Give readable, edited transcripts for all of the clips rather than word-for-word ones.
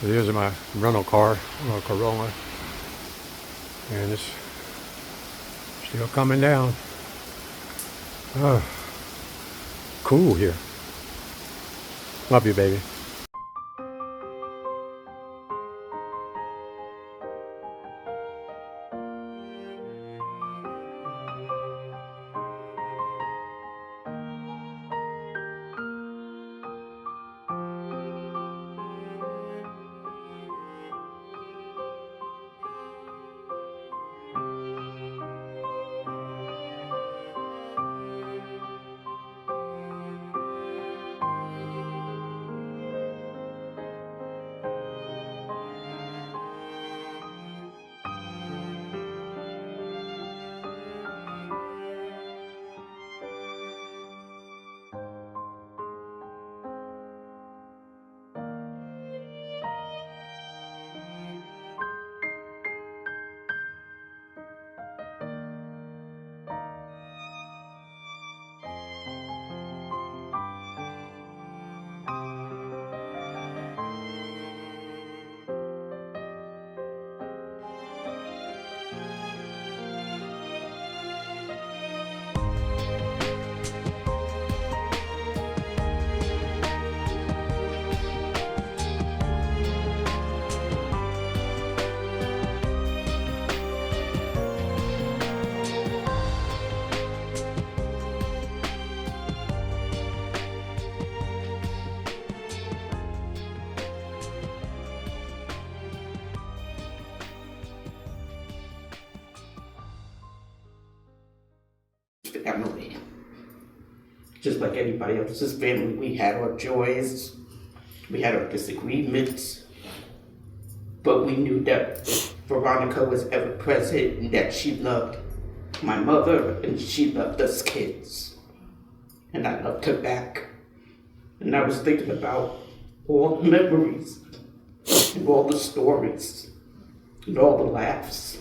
So here's my rental car, a Corolla, and it's still coming down. Oh, cool here. Love you, baby. Family. Just like anybody else's family, we had our joys, we had our disagreements, but we knew that Veronica was ever present and that she loved my mother and she loved us kids. And I loved her back. And I was thinking about all the memories and all the stories and all the laughs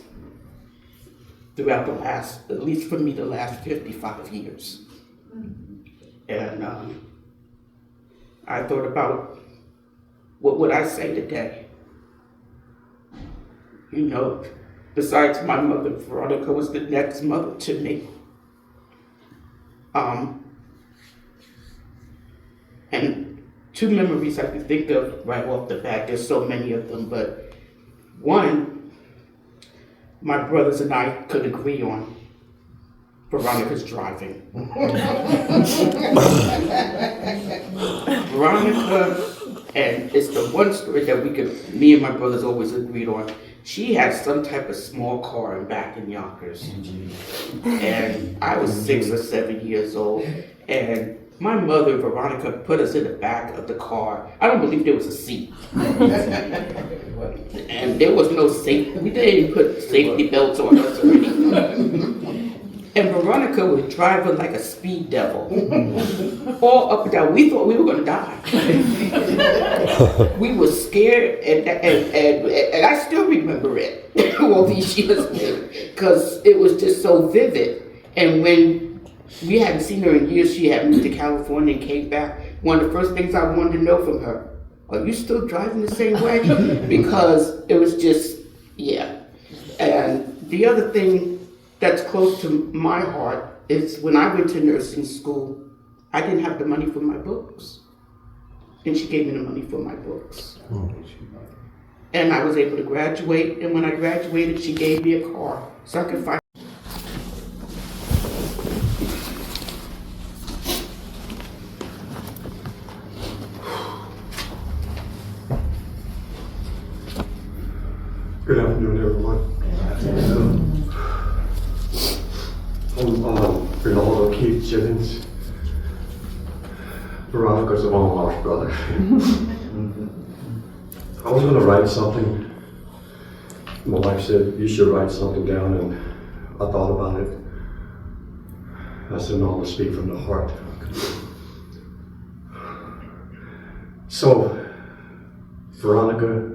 throughout the last, at least for me, the last 55 years. And I thought about what would I say today? You know, besides my mother, Veronica was the next mother to me. And two memories I can think of right off the bat, there's so many of them, but one, my brothers and I could agree on Veronica's driving. Veronica, and it's the one story that me and my brothers always agreed on. She had some type of small car back in Yonkers. And I was 6 or 7 years old. And my mother, Veronica, put us in the back of the car. I don't believe there was a seat. And there was no safety. We didn't put safety belts on us or anything. And Veronica was driving like a speed devil. All up and down. We thought we were going to die. We were scared, and I still remember it all these years later, because it was just so vivid. And when we hadn't seen her in years, she had moved to California and came back. One of the first things I wanted to know from her, are you still driving the same way? Because it was just, yeah. And the other thing that's close to my heart is when I went to nursing school, I didn't have the money for my books. And she gave me the money for my books. And I was able to graduate, and when I graduated, she gave me a car so I could find. Good afternoon, everyone. I'm Ronaldo Keith Jennings. Veronica's a long-lost brother. I was going to write something. My wife said, you should write something down, and I thought about it. I said, no, I'm going to speak from the heart. So, Veronica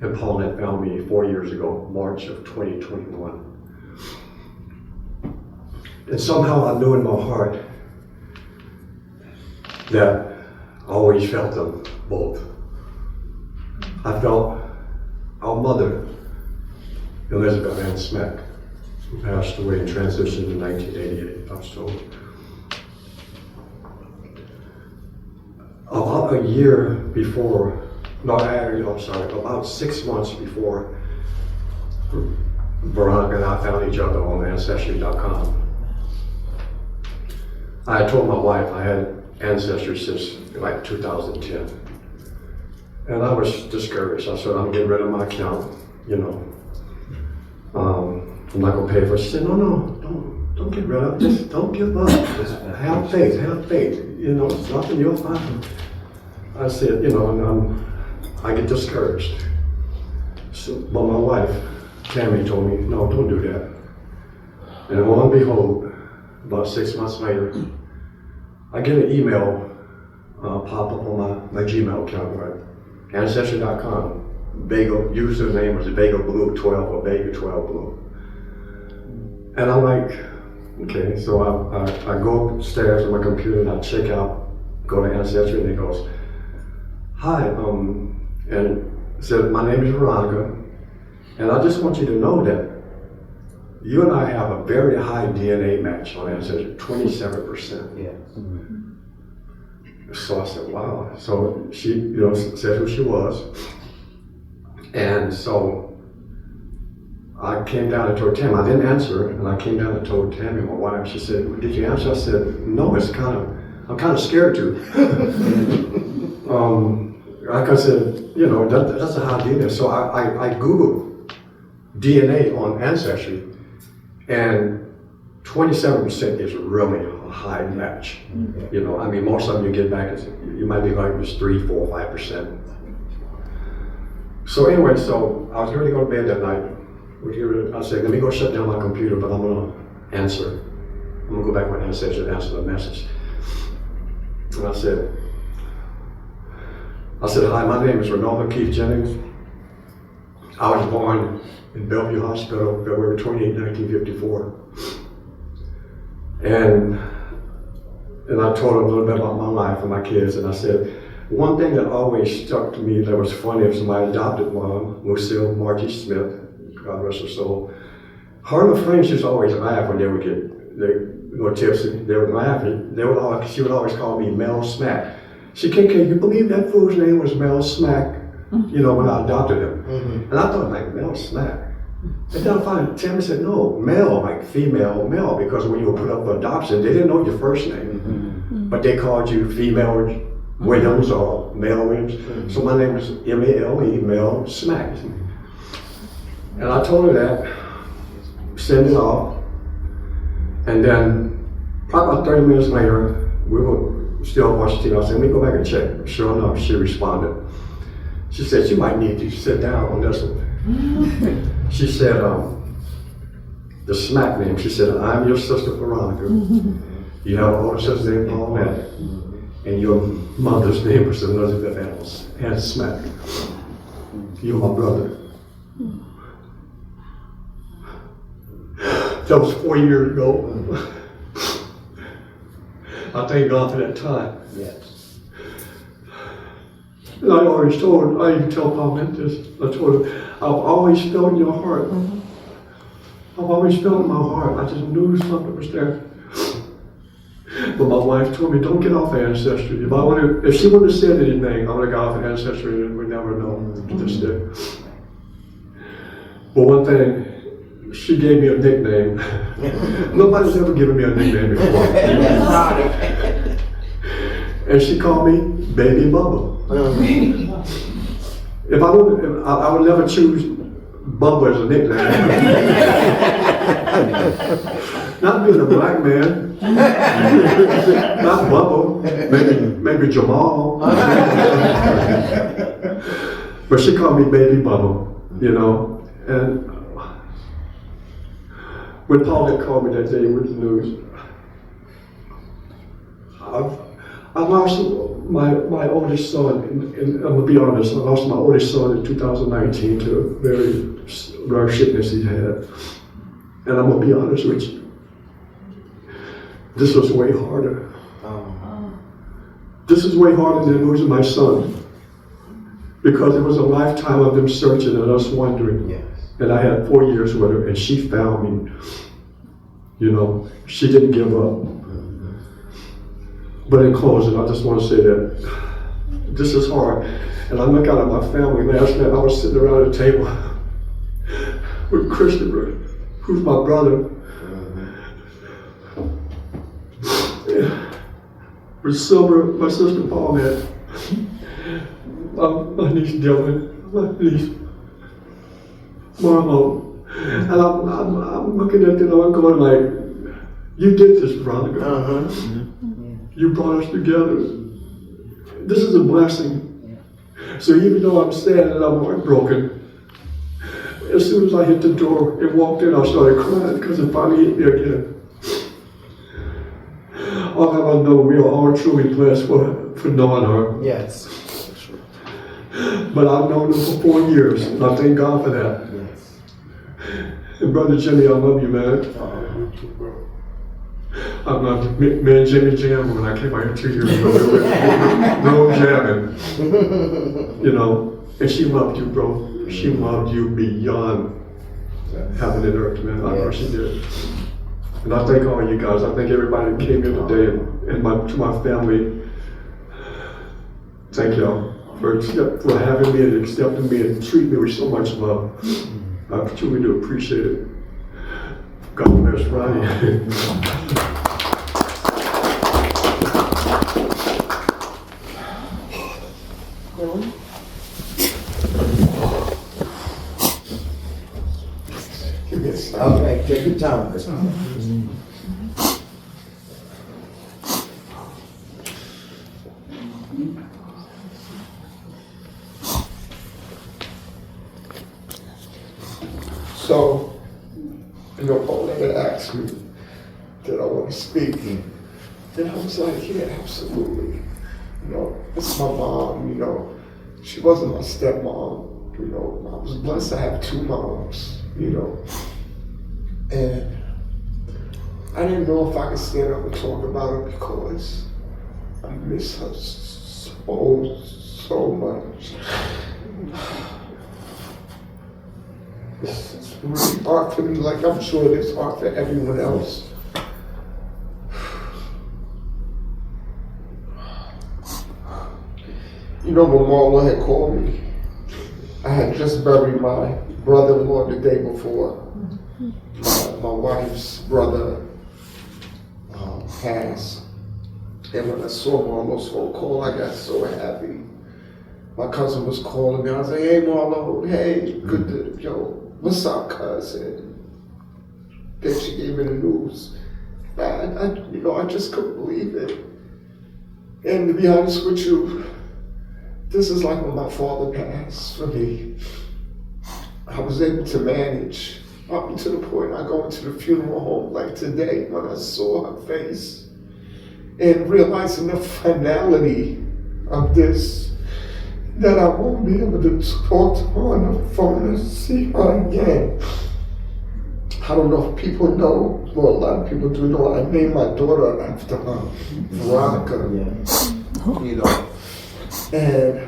and Paulette found me 4 years ago, March of 2021. And somehow I knew in my heart that I always felt them both. I felt our mother, Elizabeth Ann Smack, who passed away and transitioned in 1988, I was told. About a year before, about 6 months before Veronica and I found each other on Ancestry.com. I had told my wife I had Ancestry since like 2010. And I was discouraged. I said, I'm getting rid of my account, you know. I'm not gonna pay for it. She said, no, don't get rid of it. Just don't give up. Just have faith. You know, it's nothing you'll find. I said, you know, and I get discouraged. So, but my wife, Tammy, told me, no, don't do that. And lo and behold, about 6 months later, I get an email pop up on my Gmail account, right? Ancestry.com. Bagel username was Bagel Blue 12 or Bagel 12 Blue. And I'm like, okay, so I go upstairs on my computer and I check out, go to Ancestry, and it goes, hi, and it said, my name is Veronica, and I just want you to know that you and I have a very high DNA match on Ancestry, 27%. Yeah. So I said, wow. So she, you know, said who she was. And so I came down and told Tammy, I didn't answer, and I came down and told Tammy, my wife, she said, did you answer? I said, no, I'm kind of scared to. Like I said, you know, that's a high DNA. So I Googled DNA on Ancestry, and 27% is really a high match. Mm-hmm. You know, I mean, most of them you get back, you might be like just 3, 4, 5%. So anyway, so I was ready to go to bed that night. I said, let me go shut down my computer, but I'm gonna answer. I'm gonna go back to my Ancestry and answer the message. And I said, hi, my name is Ronaldo Keith Jennings. I was born in Bellevue Hospital, February 28, 1954. And I told him a little bit about my life and my kids, and I said, one thing that always stuck to me that was funny was my adopted mom, Lucille Margie Smith, God rest her soul. Her and her friends used to always laugh when they go tipsy. They would laugh, she would always call me Mel Smack. She can't, can you believe that fool's name was Mel Smack, you know, when I adopted him. Mm-hmm. And I thought, like, Mel Smack. And then I found Tammy said, no, male, like female, male, because when you were put up for adoption, they didn't know your first name, mm-hmm. but they called you female Williams or male Williams. Mm-hmm. So my name was M-A-L-E, Mel Smack. And I told her that, send it off, and then probably about 30 minutes later, we were still watching TV. I said, let me go back and check. Sure enough, she responded. She said, you might need to sit down on this one. She said, the Smack name, she said, I'm your sister Veronica. You have an older sister named Paulette, and your mother's name was Elizabeth Ann Smack. You're my brother. That was 4 years ago. I thank God for that time. Yes. And I even tell Paulette this, I told her, I've always felt in your heart. Mm-hmm. I've always felt in my heart. I just knew something was there. But my wife told me, don't get off Ancestry. If she wouldn't have said anything, I would have got off Ancestry and we'd never know to this day. But one thing, she gave me a nickname. Nobody's ever given me a nickname before. And she called me Baby Bubba. If I would never choose Bubba as a nickname. Not being a black man. Not Bubba. Maybe Jamal. But she called me Baby Bubba, you know. And when Paulette called me that day with the news, I lost my oldest son, and I'm gonna be honest, I lost my oldest son in 2019 to a very rare sickness he had. And I'm gonna be honest with you, this was way harder. This is way harder than losing my son. Because it was a lifetime of them searching and us wondering. Yes. And I had 4 years with her, and she found me. You know, she didn't give up. But in closing, I just want to say that this is hard. And I look out at my family. Last night I was sitting around the table with Christopher, who's my brother. With Silver, my sister Paulette, my niece Dylan, my niece Marlo. And I'm looking at them, I'm going like, you did this, Veronica. You brought us together. This is a blessing. So even though I'm sad and I'm heartbroken, as soon as I hit the door and walked in, I started crying because it finally hit me again. All I know, we are all truly blessed for knowing her. Yes. But I've known her for 4 years, and I thank God for that. Yes. And Brother Jimmy, I love you, man. I love you. Me and Jimmy jammed when I came out here 2 years ago. No jamming. You know, and she loved you, bro. She loved you beyond heaven and earth, man. I know she did. And I thank all you guys. I thank everybody that came here today, and to my family. Thank y'all for having me and accepting me and treating me with so much love. I truly do appreciate it. God bless Ronnie. Okay, take your time. So, you know, Paul had asked me, did I want to speak? And I was like, yeah, absolutely. You know, it's my mom, you know. She wasn't my stepmom, you know. I was blessed to have 2 moms, you know. And I didn't know if I could stand up and talk about her because I miss her so much. It's really hard for me, like I'm sure it is hard for everyone else. You know, when Marla had called me, I had just buried my brother-in-law the day before. My wife's brother passed. And when I saw Marlo's phone call, I got so happy. My cousin was calling me. I was like, hey, Marlo, hey, good to, yo, what's up, cousin? Then she gave me the news. I just couldn't believe it. And to be honest with you, this is like when my father passed for me. I was able to manage up to the point I go into the funeral home like today when I saw her face and realizing the finality of this, that I won't be able to talk to her on the phone and see her again. I don't know if people know, well, a lot of people do know, I named my daughter after her, Veronica, you know. And,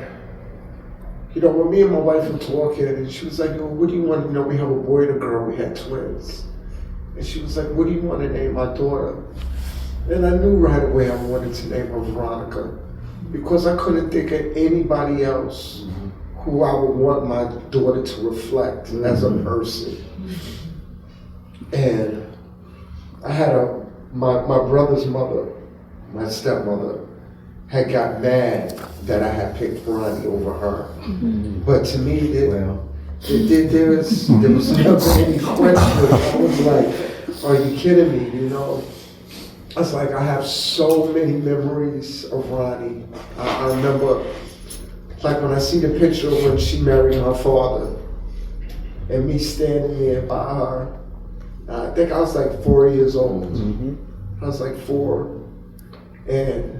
you know, when me and my wife were talking, and she was like, you know, what do you want to know? We have a boy and a girl, we had twins. And she was like, what do you want to name my daughter? And I knew right away I wanted to name her Veronica because I couldn't think of anybody else who I would want my daughter to reflect as a person. And I had my brother's mother, my stepmother, had got mad that I had picked Ronnie over her. But to me, there was never any question. I was like, are you kidding me, you know? I was like, I have so many memories of Ronnie. I remember, like when I see the picture of when she married her father, and me standing there by her. I think I was like 4 years old. I was like 4. And,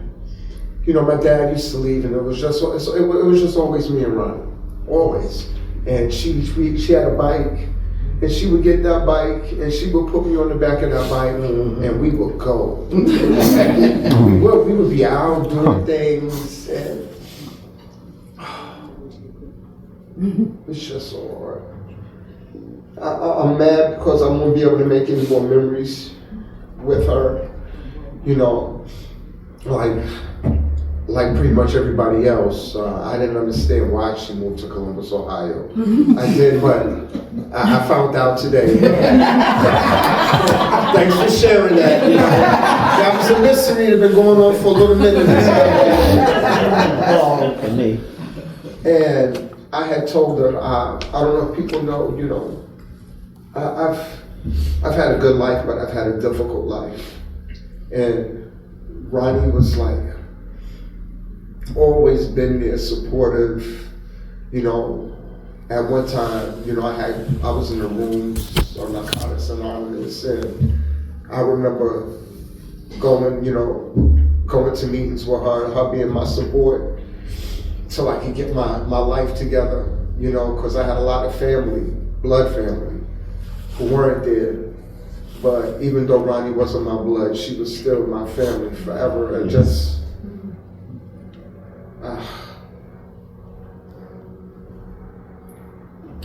you know, my dad used to leave and it was just always me and Ronnie, always. And she had a bike and she would get that bike and she would put me on the back of that bike and we would go. we would be out doing things and It's just so hard. I'm mad because I won't be able to make any more memories with her. You know, like pretty much everybody else. I didn't understand why she moved to Columbus, Ohio. I did, but I found out today. Thanks for sharing that. You know, that was a mystery that had been going on for a little minute. For me. And I had told her, I don't know if people know, you know, I've had a good life, but I've had a difficult life. And Ronnie was like, always been there, supportive. You know, at one time, you know, I was in the rooms on Narcotics Anonymous, and I remember going to meetings with her and her being my support till I could get my life together, you know, because I had a lot of family, blood family, who weren't there. But even though Ronnie wasn't my blood, she was still my family forever. And just,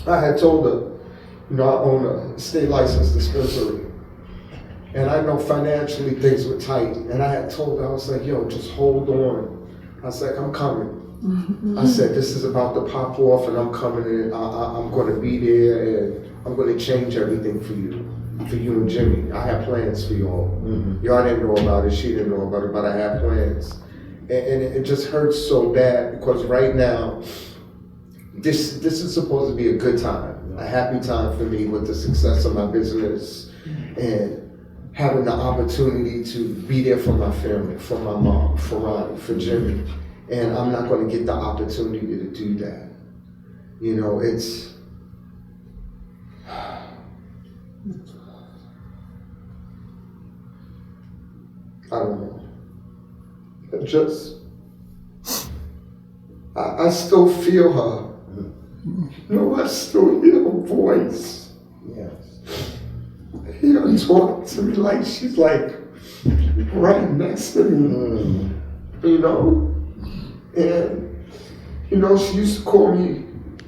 I had told her, you know, I own a state licensed dispensary. And I know financially things were tight. And I had told her, I was like, yo, just hold on. I was like, I'm coming. I said, this is about to pop off and I'm coming in. I'm going to be there and I'm going to change everything for you and Jimmy. I have plans for y'all. Y'all didn't know about it. She didn't know about it, but I have plans. And it just hurts so bad because right now, this is supposed to be a good time, a happy time for me with the success of my business and having the opportunity to be there for my family, for my mom, for Ronnie, for Jimmy. And I'm not going to get the opportunity to do that. You know, it's, I don't know. It just, I still feel her. You know, I still hear her voice. Yes. I hear her talk to me like she's like right next to me. You know? And, you know, she used to call me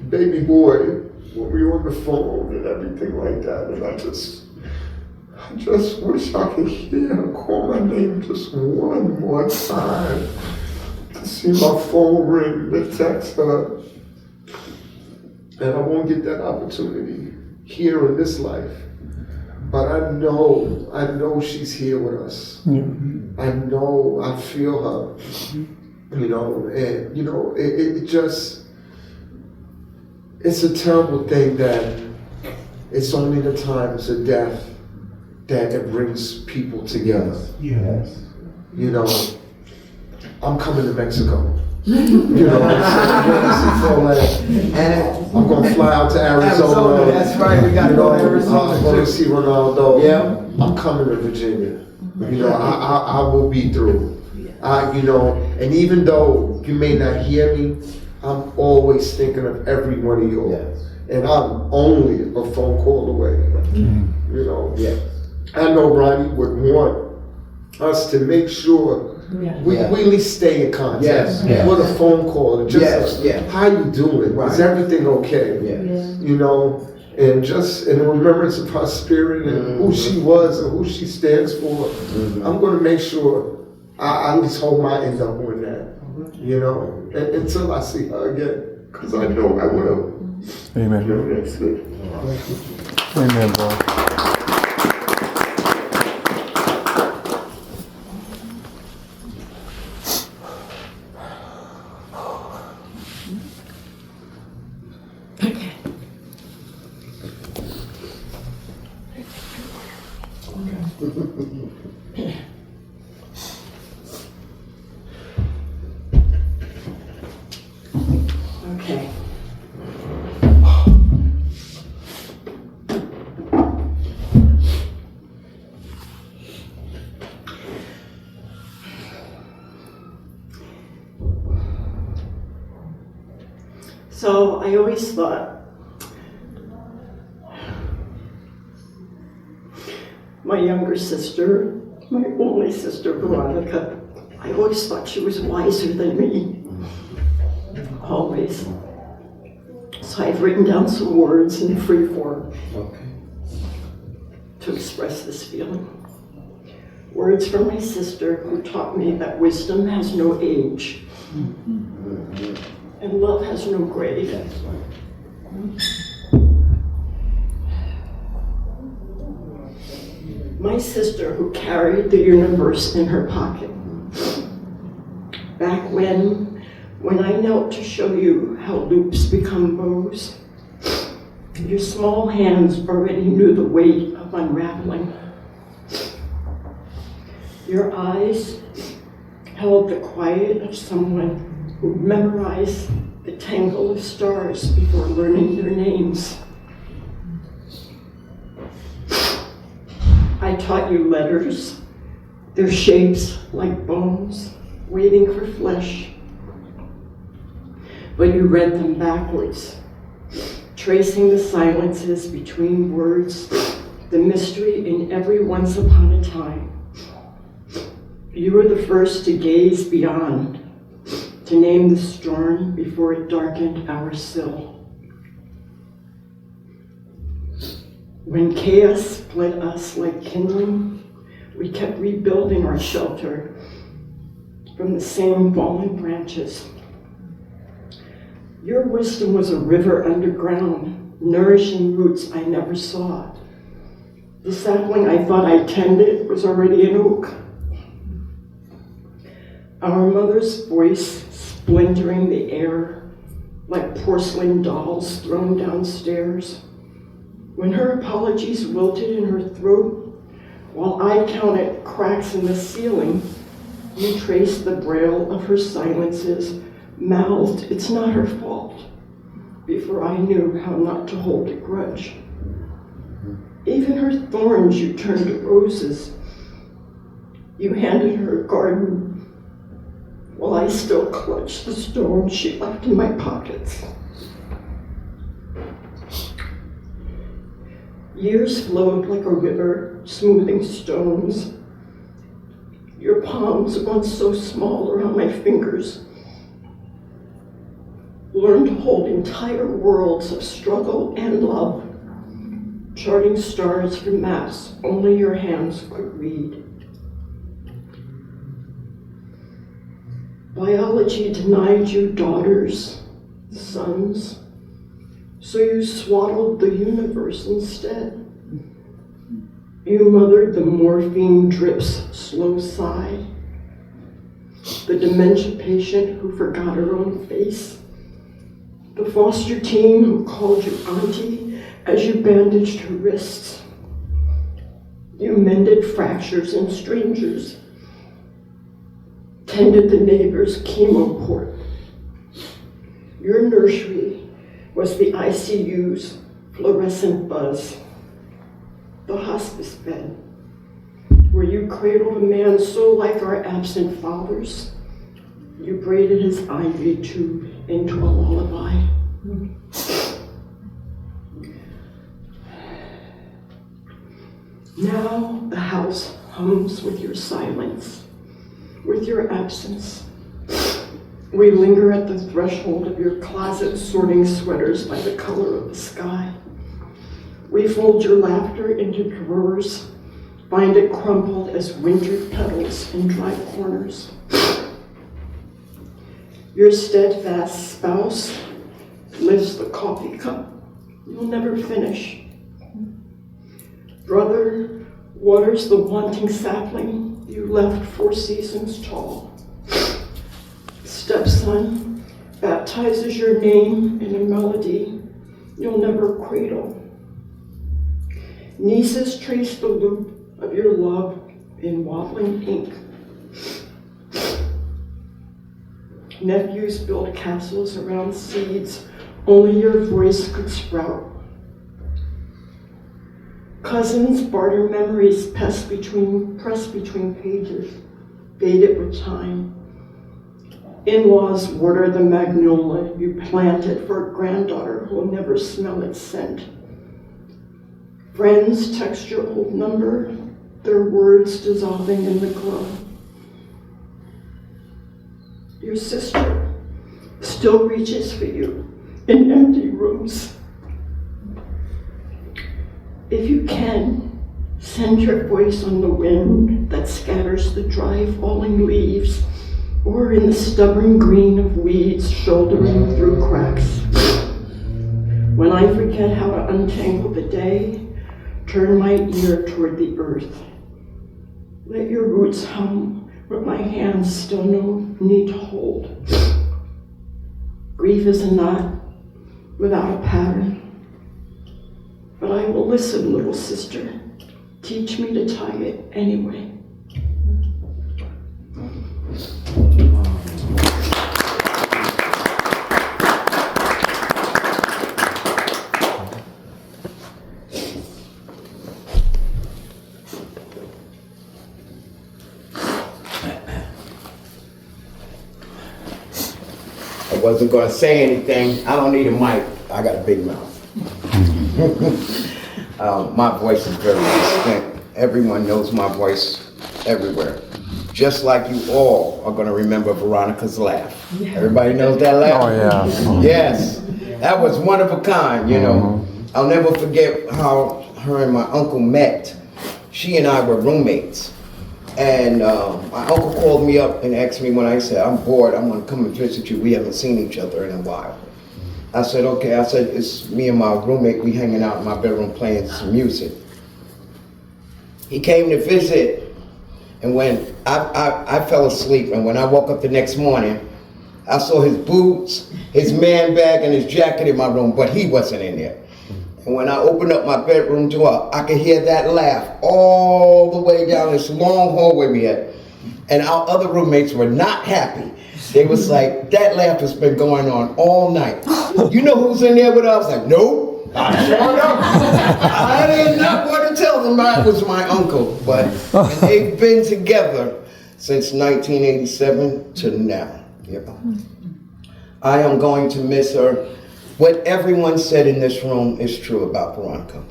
baby boy when we were on the phone and everything like that. And I just wish I could hear her call my name just one more time. To see my phone ring, to text her. And I won't get that opportunity here in this life. But I know she's here with us. I know, I feel her. You know, and you know, it just, it's a terrible thing that it's only the times of death that it brings people together. Yes. You know, I'm coming to Mexico. You know, I'm gonna fly out to Arizona. That's right, we gotta go to Arizona. I'm gonna see Ronaldo. Yeah. I'm coming to Virginia. You know, I will be through. You know, and even though you may not hear me, I'm always thinking of every one of you. Yes. And I'm only a phone call away. You know, Yes. I know Ronnie would want us to make sure we at least stay in contact. Yes. With a phone call. Just how you doing? Right. Is everything okay? Yes. You know, and just in remembrance of her spirit and who she was and who she stands for, I'm going to make sure I at least hold my end up on that, you know, until I see her again, because I know I will. Amen. You know, that's it. Amen, bro. Okay. So I always thought my younger sister, my only sister Veronica, I always thought she was wiser than me. Always. So So I've written down some words in free form Okay. to express this feeling. Words from my sister who taught me that wisdom has no age and love has no grade. My sister who carried the universe in her pocket. Back when I knelt to show you how loops become bows, your small hands already knew the weight of unraveling. Your eyes held the quiet of someone who memorized the tangle of stars before learning their names. I taught you letters, their shapes like bones, waiting for flesh. But you read them backwards, tracing the silences between words, the mystery in every once upon a time. You were the first to gaze beyond, to name the storm before it darkened our sill. When chaos split us like kindling, we kept rebuilding our shelter from the same fallen branches. Your wisdom was a river underground, nourishing roots I never saw. The sapling I thought I tended was already an oak. Our mother's voice splintering the air like porcelain dolls thrown downstairs. When her apologies wilted in her throat, while I counted cracks in the ceiling, you traced the braille of her silences, mouthed, "It's not her fault," before I knew how not to hold a grudge. Even her thorns you turned to roses. You handed her a garden while I still clutched the stones she left in my pockets. Years flowed like a river, smoothing stones. Your palms, once so small around my fingers, learned to hold entire worlds of struggle and love, charting stars from maps only your hands could read. Biology denied you daughters, sons, so you swaddled the universe instead. You mothered the morphine drip's slow sigh, the dementia patient who forgot her own face, the foster teen who called you Auntie as you bandaged her wrists. You mended fractures in strangers, tended the neighbor's chemo port. Your nursery was the ICU's fluorescent buzz, the hospice bed, where you cradled a man so like our absent fathers, you braided his IV tube into a lullaby. Now the house hums with your silence, with your absence. We linger at the threshold of your closet, sorting sweaters by the color of the sky. We fold your laughter into drawers, find it crumpled as wintered petals in dry corners. Your steadfast spouse lifts the coffee cup you'll never finish. Brother waters the wanting sapling you left 4 seasons tall. Stepson baptizes your name in a melody you'll never cradle. Nieces trace the loop of your love in waddling ink. Nephews build castles around seeds only your voice could sprout. Cousins barter memories pressed between pages, faded with time. In-laws water the magnolia you planted for a granddaughter who will never smell its scent. Friends text your old number, their words dissolving in the glow. Your sister still reaches for you in empty rooms. If you can, send your voice on the wind that scatters the dry falling leaves, or in the stubborn green of weeds shouldering through cracks. When I forget how to untangle the day, turn my ear toward the earth. Let your roots hum where my hands still need to hold. Grief is a knot without a pattern. But I will listen, little sister. Teach me to tie it anyway. I wasn't going to say anything. I don't need a mic. I got a big mouth. My voice is very distinct. Everyone knows my voice everywhere. Just like you all are going to remember Veronica's laugh. Everybody knows that laugh? Oh, yeah. Yes. That was one of a kind, you know. I'll never forget how her and my uncle met. She and I were roommates. And my uncle called me up and asked me when I said, I'm bored, I'm gonna come and visit you. We haven't seen each other in a while. I said, okay. I said, it's me and my roommate, we hanging out in my bedroom playing some music. He came to visit, and when I fell asleep, and when I woke up the next morning, I saw his boots, his man bag, and his jacket in my room, but he wasn't in there. And when I opened up my bedroom door, I could hear that laugh all the way down this long hallway we had. And our other roommates were not happy. They was like, that laugh has been going on all night. You know who's in there with us? I was like, nope. I sure don't. I did not want to tell them I was my uncle. But they've been together since 1987 to now. You know. I am going to miss her. What everyone said in this room is true about Veronica.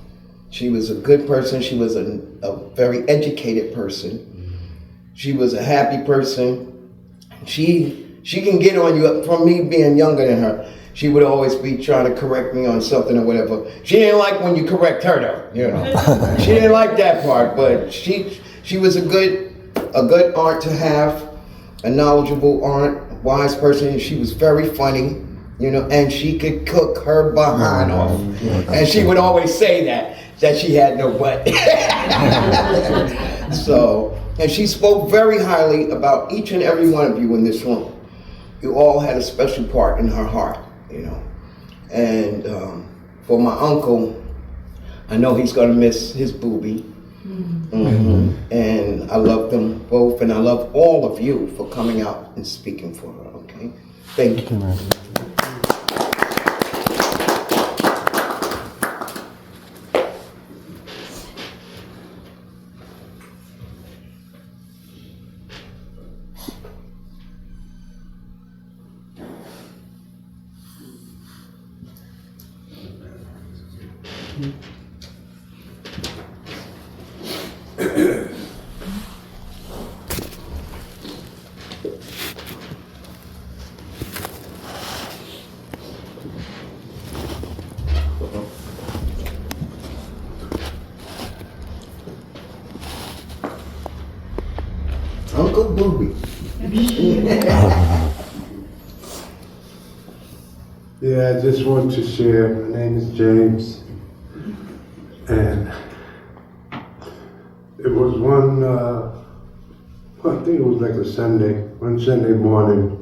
She was a good person. She was a very educated person. She was a happy person. She can get on you. From me being younger than her, she would always be trying to correct me on something or whatever. She didn't like when you correct her though, you know. She didn't like that part, but she was a good aunt to have, a knowledgeable aunt, wise person. She was very funny. You know, and she could cook her behind off. And she would always say that she had no butt. So, and she spoke very highly about each and every one of you in this room. You all had a special part in her heart, you know. And for my uncle, I know he's gonna miss his booby. And I love them both, and I love all of you for coming out and speaking for her, okay? Thank you. Uncle Booby. Yeah, I just want to share. My name is James, and it was I think it was like one Sunday morning.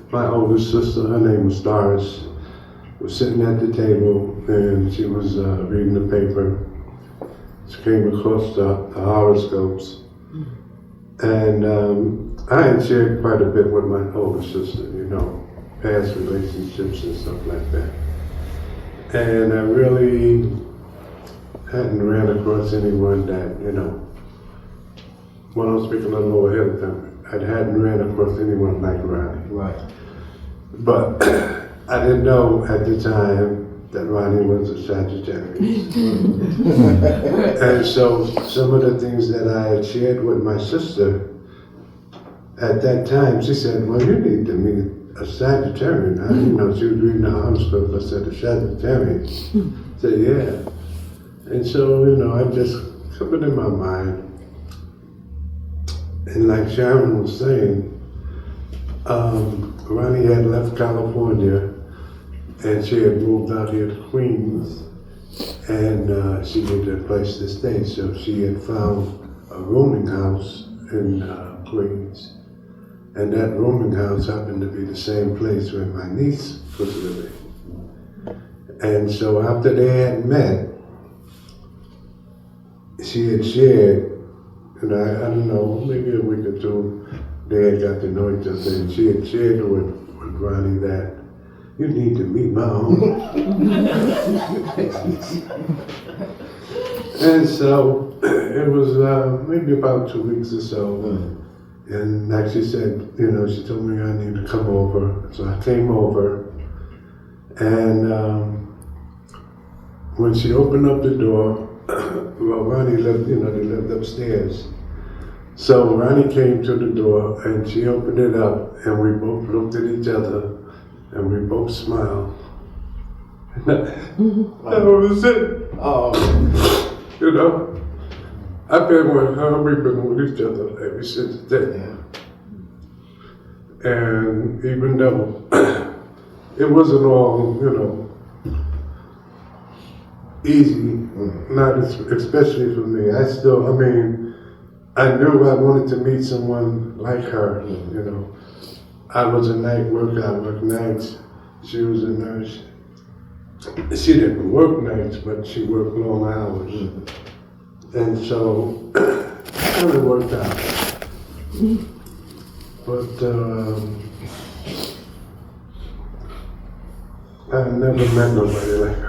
My oldest sister, her name was Doris, was sitting at the table, and she was reading the paper. She came across the horoscopes. And I had shared quite a bit with my older sister, you know, past relationships and stuff like that. And I really hadn't ran across anyone that, you know, when I was speaking a little ahead of time, I hadn't ran across anyone like Ronnie. Right. But I didn't know at the time that Ronnie was a Sagittarius. And so some of the things that I had shared with my sister, at that time, she said, well, you need to meet a Sagittarian. I didn't know she was reading the horoscope. I said, a Sagittarian. I said, yeah. And so, I just kept it in my mind. And like Sharon was saying, Ronnie had left California and she had moved out here to Queens, and she needed a place to stay. So she had found a rooming house in Queens. And that rooming house happened to be the same place where my niece was living. And so after they had met, she had shared, and I don't know, maybe a week or two, they had got to know each other, and she had shared with Ronnie that you need to meet my uncle. And so it was maybe about 2 weeks or so. And like she said, she told me I need to come over. So I came over, and when she opened up the door, well, Ronnie lived, they lived upstairs. So Ronnie came to the door and she opened it up, and we both looked at each other and we both smiled. That was it. Oh. I've been with her, we've been with each other ever since then. And even though it wasn't all, easy, not especially for me. I knew I wanted to meet someone like her, I was a night worker, I worked nights. She was a nurse. She didn't work nights, but she worked long hours. And so, it kind of worked out. But I never met nobody like her.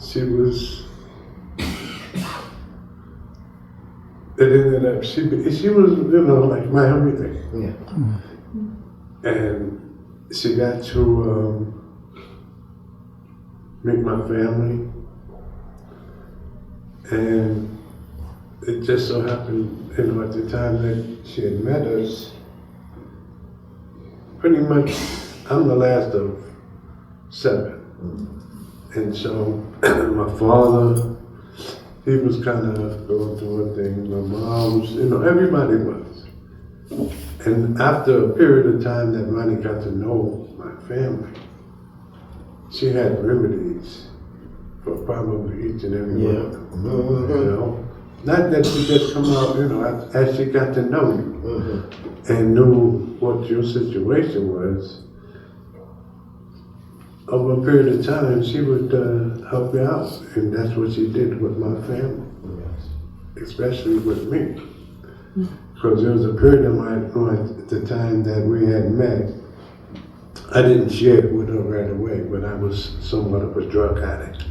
She was, it ended up, she was, like my everything. Yeah. And she got to meet my family. And it just so happened, at the time that she had met us, pretty much, I'm the last of 7. And so my father, he was kind of going through a thing. My mom's, everybody was. And after a period of time that Ronnie got to know my family, she had remedies for probably each and every one of them. Not that she just come out, as she got to know you and knew what your situation was. Over a period of time, she would help you out, and that's what she did with my family, especially with me. Because there was a period of the time that we had met, I didn't share it with her right away, but I was somewhat of a drug addict.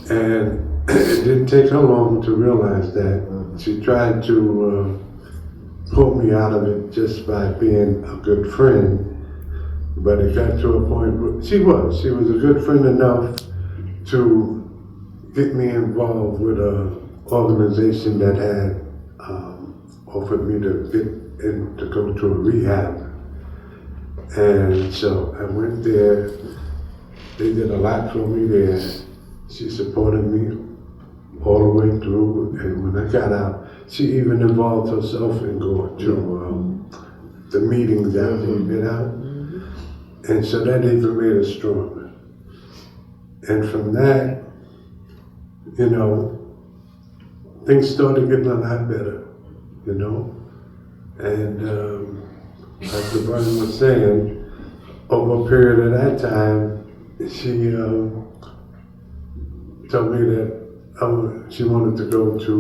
And it didn't take her long to realize that. She tried to pull me out of it just by being a good friend. But it got to a point where she was a good friend enough to get me involved with an organization that had offered me to get in to go to a rehab. And so I went there. They did a lot for me there. She supported me all the way through. And when I got out, she even involved herself in going to the meetings after, And so that even made us stronger. And from that, things started getting a lot better, And like the brother was saying, over a period of that time, she told me that she wanted to go to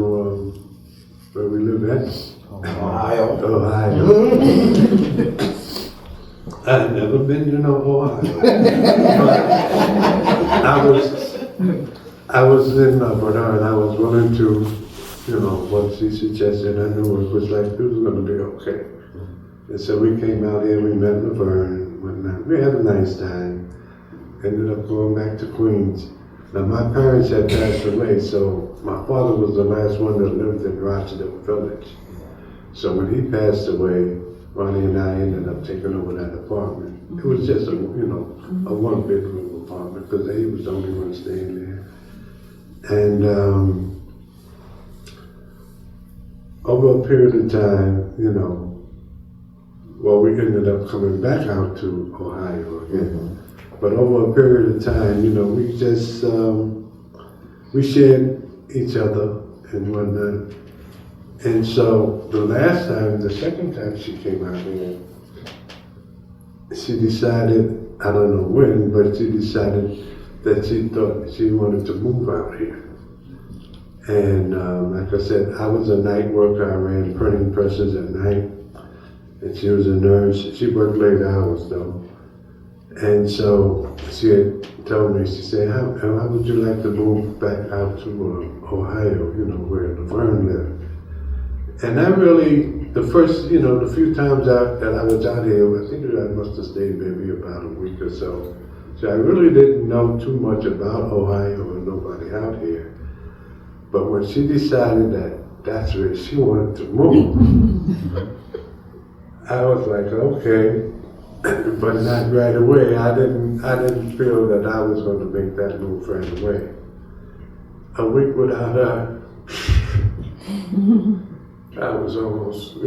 where we live at. Ohio. I've never been to Ohio. I was in love with her, and I was willing to, what she suggested. I knew it was like, it was going to be okay. And so we came out here, we met Laverne and whatnot. We had a nice time. Ended up going back to Queens. Now, my parents had passed away, so my father was the last one that lived in Rochdale Village. So when he passed away, Ronnie and I ended up taking over that apartment. It was just a one-bedroom apartment because he was the only one staying there. And over a period of time, we ended up coming back out to Ohio again. But over a period of time, we just, we shared each other and whatnot. And so the second time she came out here, she decided, I don't know when, but she decided that she thought she wanted to move out here. And like I said, I was a night worker. I ran printing presses at night. And she was a nurse. She worked late hours though. And so she had told me, she said, how would you like to move back out to Ohio, where Laverne lived? And I really, the few times that I was out here, I think I must have stayed maybe about a week or so. So I really didn't know too much about Ohio or nobody out here. But when she decided that that's where she wanted to move, I was like, okay, but not right away. I didn't feel that I was going to make that move right away. A week without her, I was almost, I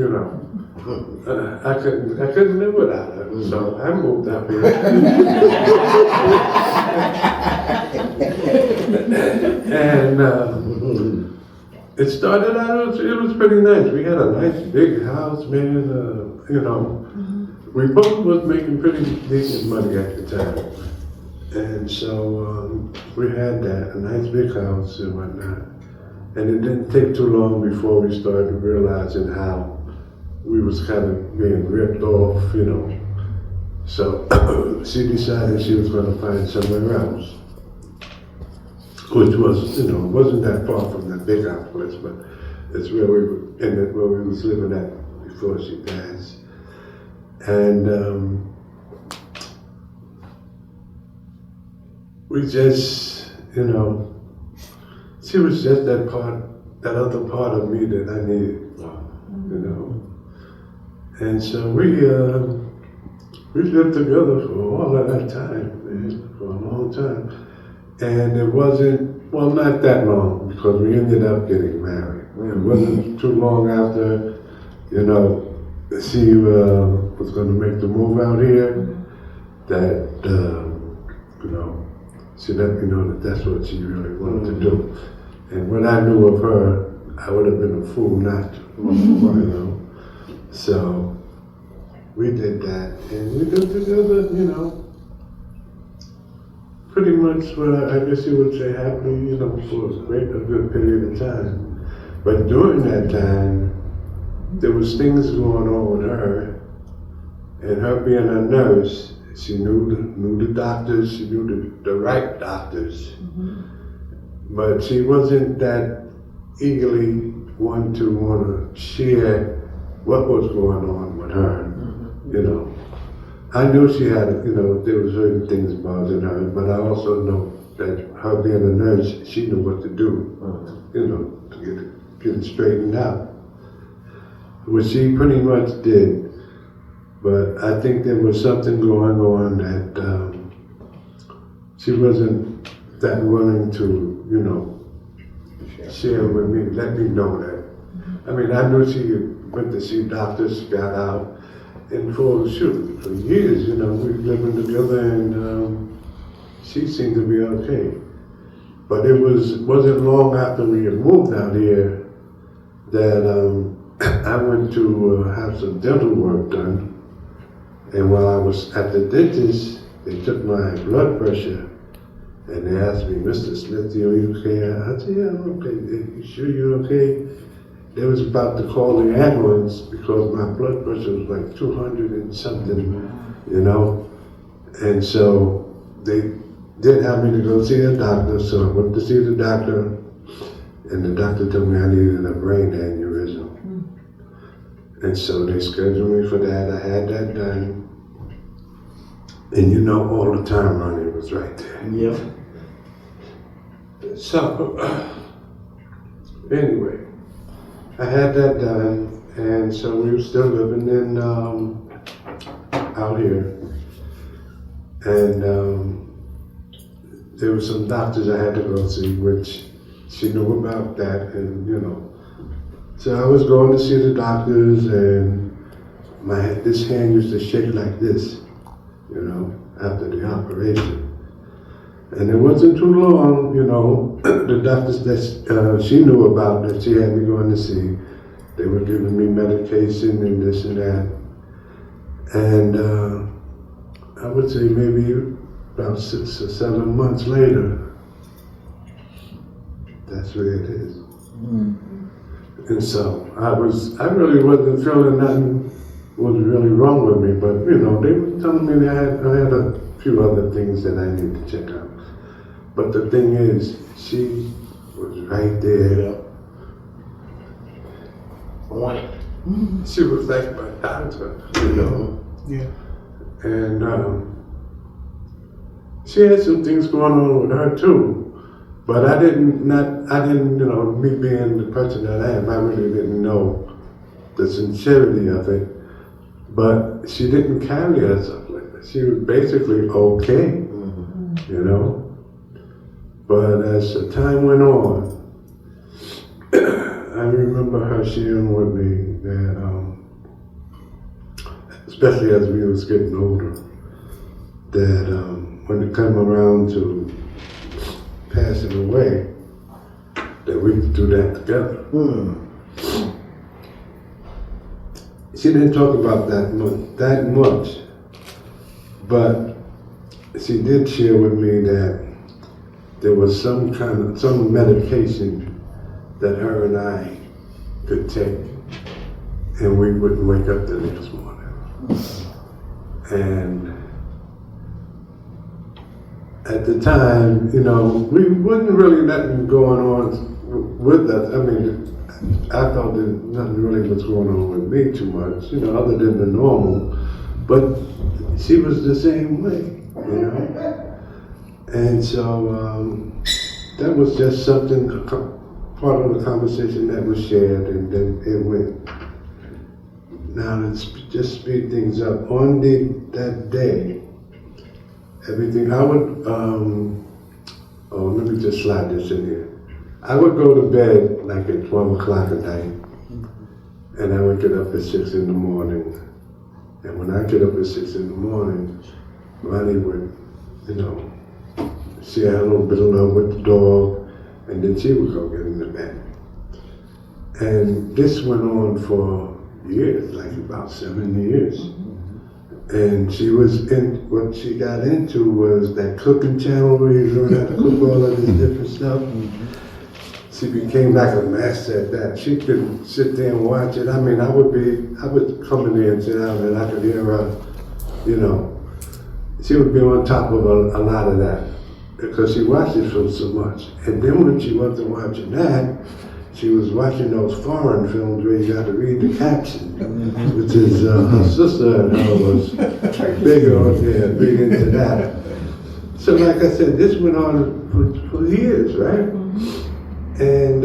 couldn't live without her. So I moved up here. And it started out, it was pretty nice. We had a nice big house, man, we both was making pretty decent money at the time. And so we had that, a nice big house and whatnot. And it didn't take too long before we started realizing how we was kind of being ripped off, So she decided she was going to find somewhere else, which was, wasn't that far from the big house place, but it's where where we was living at before she passed. And we just, she was just that other part of me that I needed, And so we lived together for all of that time, man, for a long time. And it wasn't, not that long, because we ended up getting married. It wasn't too long after, she was going to make the move out here, that, she let me know that that's what she really wanted to do. And when I knew of her, I would have been a fool not to, So we did that, and we lived together, pretty much what I guess you would say happily, for a good period of time. But during that time, there was things going on with her, and her being a nurse, she knew the doctors, she knew the right doctors, but she wasn't that eagerly one to want to share what was going on with her, I knew she had, there was certain things bothering her, but I also know that her being a nurse, she knew what to do, to get it straightened out, which she pretty much did. But I think there was something going on that she wasn't that willing to, share with me, let me know that. I mean, I knew she went to see doctors, got out, and for years, we were living together, and she seemed to be okay. But it wasn't long after we had moved out here that I went to have some dental work done. And while I was at the dentist, they took my blood pressure, and they asked me, Mr. Smith, are you okay? I said, yeah, I'm okay. You sure you're okay? They was about to call the ambulance because my blood pressure was like 200 and something, And so they did have me to go see a doctor, so I went to see the doctor, and the doctor told me I needed a brain aneurysm. And so they scheduled me for that. I had that done. And all the time Ronnie was right there. Yep. So, anyway, I had that done, and so we were still living in, out here. And there were some doctors I had to go see, which she knew about that, and So I was going to see the doctors, and this hand used to shake like this, after the operation. And it wasn't too long, the doctors that she knew about that she had me going to see, they were giving me medication and this and that. And I would say maybe about 6 or 7 months later, that's where it is. And so I really wasn't feeling nothing was really wrong with me, but they were telling me that I had a few other things that I need to check out. But the thing is, she was right there. She was like my doctor, Yeah. And she had some things going on with her too. But I didn't, me being the person that I am, I really didn't know the sincerity of it. But she didn't carry herself like that. She was basically okay, But as the time went on, I remember her sharing with me that, especially as we was getting older, that when it came around to passing away, that we could do that together. She didn't talk about that much, but she did share with me that there was some medication that her and I could take, and we wouldn't wake up the next morning. And at the time, we wasn't really nothing going on with us. I mean, I thought that nothing really was going on with me too much, other than the normal. But she was the same way, And so that was just something, part of the conversation that was shared, and then it went. Now let's just speed things up. On that day, everything, I would, let me just slide this in here. I would go to bed like at 12 o'clock at night, and I would get up at 6 in the morning. And when I get up at 6 in the morning, Ronnie would, she had a little bit of love with the dog, and then she would go get in the bed. And this went on for years, like about 7 years. And she was what she got into was that cooking channel where you learn how to cook all of this different stuff. She became like a master at that. She could sit there and watch it. I mean, I would come in there and sit down and I could hear her, she would be on top of a lot of that because she watched it from so much. And then when she wasn't watching that, she was watching those foreign films where you got to read the caption, which is her sister and her was big into that. So like I said, this went on for years, right? And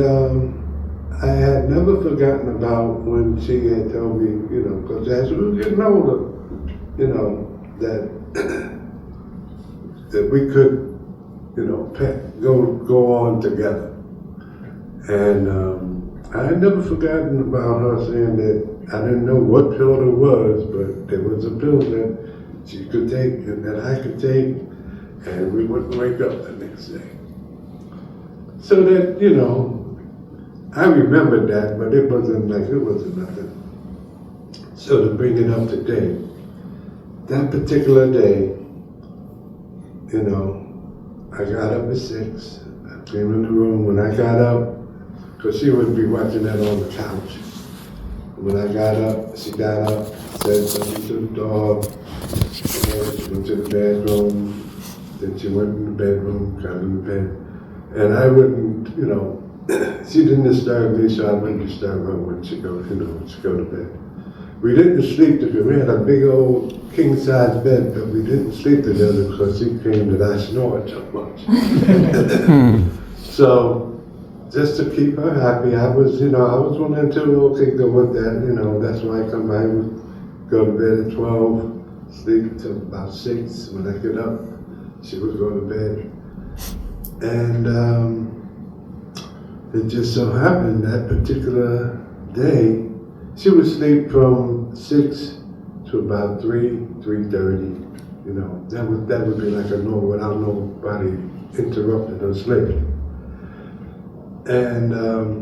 I had never forgotten about when she had told me, because as we were getting older, that we could, go on together. And I had never forgotten about her saying that I didn't know what pill it was, but there was a pill that she could take and that I could take, and we wouldn't wake up the next day. So that, I remembered that, but it wasn't nothing. So to bring it up to date, that particular day, I got up at 6. I came in the room. When I got up, because she would be watching that on the couch. When I got up, she got up, said something to the dog, and she went to the bedroom, then she went in the bedroom, got in the bed, and I wouldn't, she didn't disturb me, so I wouldn't disturb her when she go to bed. We didn't sleep together. We had a big old king-size bed, but we didn't sleep together because she claimed that I snored so much. So, just to keep her happy, I was willing to, okay, go with that, that's why I come by, I would go to bed at 12, sleep until about 6. When I get up, she would go to bed. And it just so happened that particular day, she would sleep from 6 to about 3:30. That would be like a normal, without nobody interrupting her sleep. And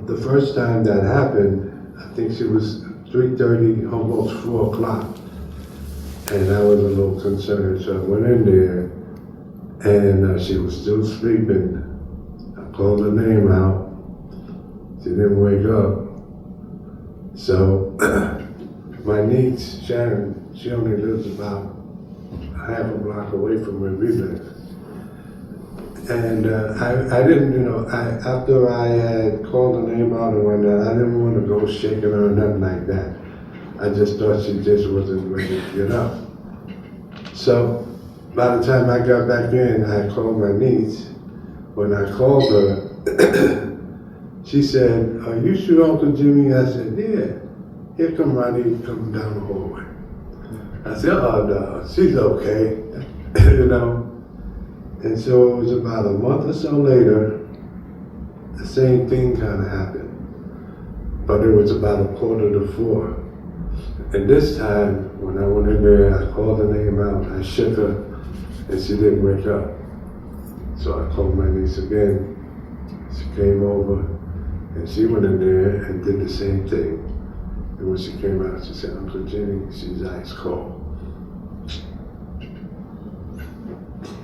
the first time that happened, I think she was 3:30, almost 4 o'clock. And I was a little concerned, so I went in there, and she was still sleeping. I called her name out. She didn't wake up. So my niece, Sharon, she only lives about half a block away from where we live. And I didn't, after I had called her name out and whatnot, I didn't want to go shaking her or nothing like that. I just thought she just wasn't ready to get up. So by the time I got back in, I called my niece. When I called her, she said, "Are you sure, Uncle Jimmy?" I said, "Yeah. Here come Ronnie coming down the hallway." I said, "Oh no, she's okay," And so it was about a month or so later, the same thing kind of happened. But it was about 3:45. And this time, when I went in there, I called her name out, I shook her, and she didn't wake up. So I called my niece again. She came over, and she went in there and did the same thing. And when she came out, she said, "Uncle Jimmy, she's ice cold."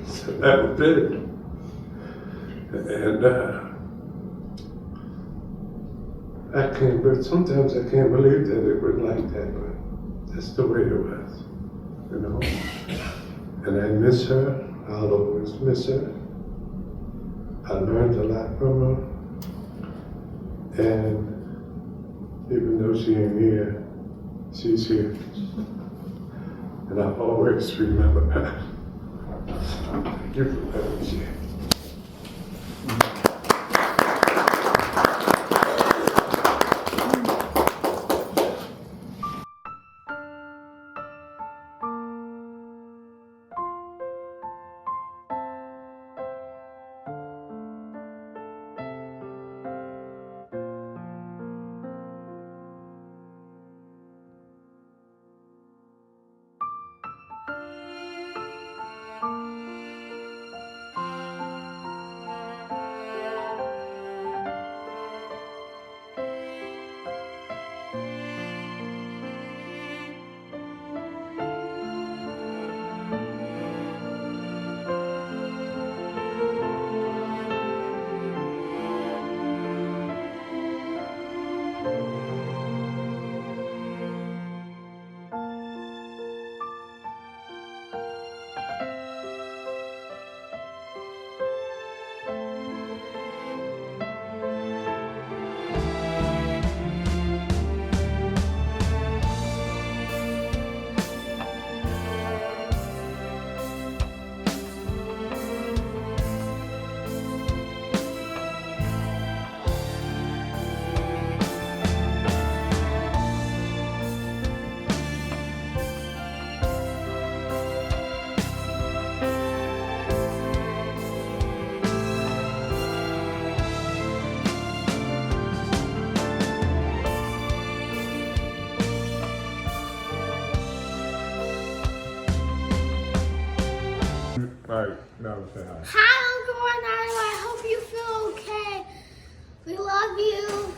So that was it. And sometimes I can't believe that it was like that, but that's the way it was, And I miss her. I'll always miss her. I learned a lot from her. And even though she ain't here, she's here. And I'll always remember her. Thank you for letting me share. Hi, Uncle Ronaldo. I hope you feel okay. We love you.